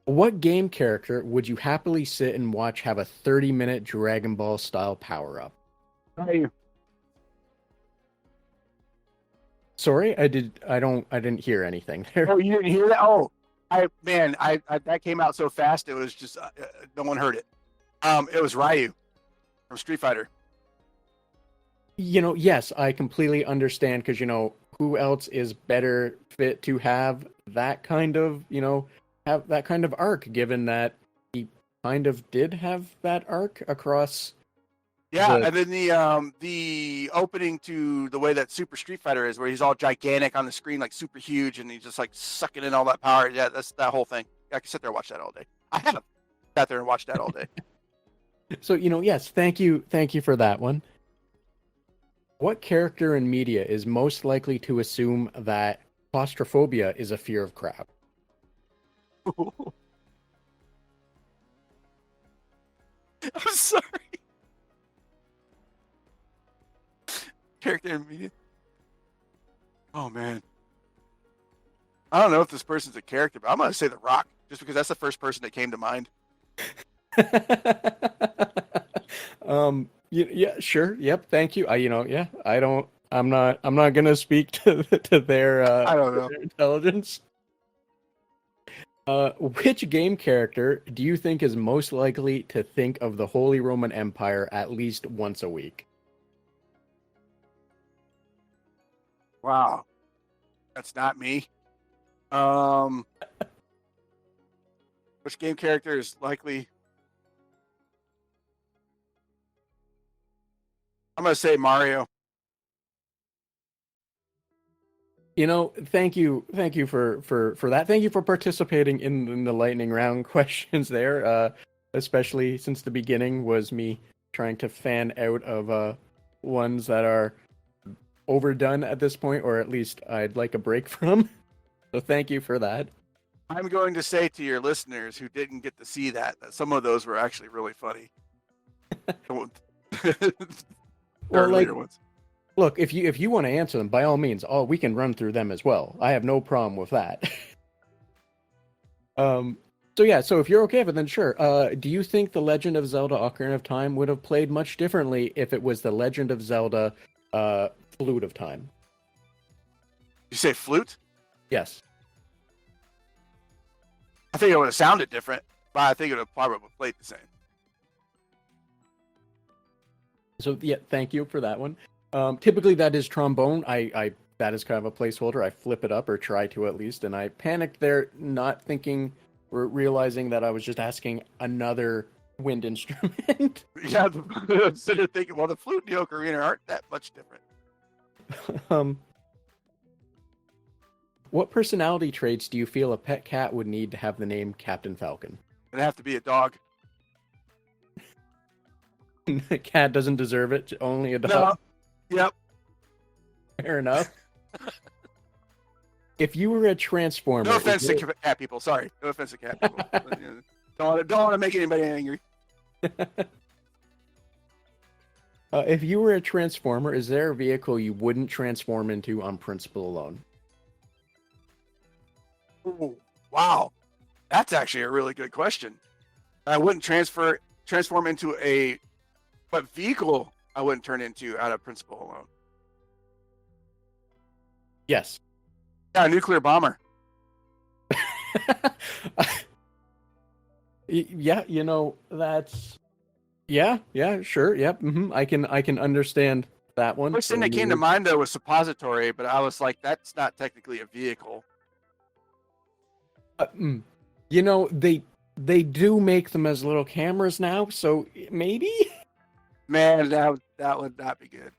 What game character would you happily sit and watch have a 30-minute Dragon Ball style power up? Hey, Sorry, I didn't hear anything there. oh, you didn't hear that? Oh, I that came out so fast. It was just no one heard it. It was Ryu from Street Fighter. Yes, I completely understand because, who else is better fit to have that kind of, have that kind of arc, given that he kind of did have that arc across Yeah, the. and then the opening to the way that Super Street Fighter is, where he's all gigantic on the screen, like super huge, and he's just like sucking in all that power. Yeah, that's that whole thing. I can sit there and watch that all day. I have sat there and watched that all day. So, yes, thank you for that one. What character in media is most likely to assume that claustrophobia is a fear of crab? I'm sorry. Character in media. Oh man, I don't know if this person's a character, but I'm gonna say The Rock, just because that's the first person that came to mind. Yeah, sure. Yep. Thank you. Yeah, I'm not gonna speak to I don't know. their intelligence. Which game character do you think is most likely to think of the Holy Roman Empire at least once a week? Wow, that's not me. Um, which game character is likely? I'm gonna say Mario. Thank you for that. Thank you for participating in the lightning round questions there. Especially since the beginning was me trying to fan out of ones that are overdone at this point, or at least I'd like a break from. So thank you for that. I'm going to say to your listeners who didn't get to see that some of those were actually really funny. Well, like, Earlier ones. look, if you want to answer them, by all means, we can run through them as well. I have no problem with that. So yeah, so if you're okay with it, then sure. Do you think The Legend of Zelda: Ocarina of Time would have played much differently if it was The Legend of Zelda Flute of Time? You say flute? Yes. I think it would have sounded different, but I think it would have probably played the same. So yeah, thank you for that one. Typically that is trombone. I that is kind of a placeholder. I flip it up or try to at least, and I panicked there, not thinking or realizing that I was just asking another wind instrument. Yeah, instead of thinking, well, the flute and the ocarina aren't that much different. um, what personality traits do you feel a pet cat would need to have the name Captain Falcon? It'd have to be a dog. A cat doesn't deserve it. Only a dog. No. Yep. Fair enough. If you were a transformer, No offense to cat people. Sorry. No offense to cat people. don't want to make anybody angry. If you were a transformer, is there a vehicle you wouldn't transform into on principle alone? Ooh, wow. That's actually a really good question. I wouldn't transform into a what vehicle I wouldn't turn into out of principle alone. Yes. Yeah, a nuclear bomber. Yeah, that's yeah, sure, yep. I can understand that one. First thing that came to mind though was suppository, but I was like, that's not technically a vehicle. They do make them as little cameras now, so maybe. Man, that would not be good.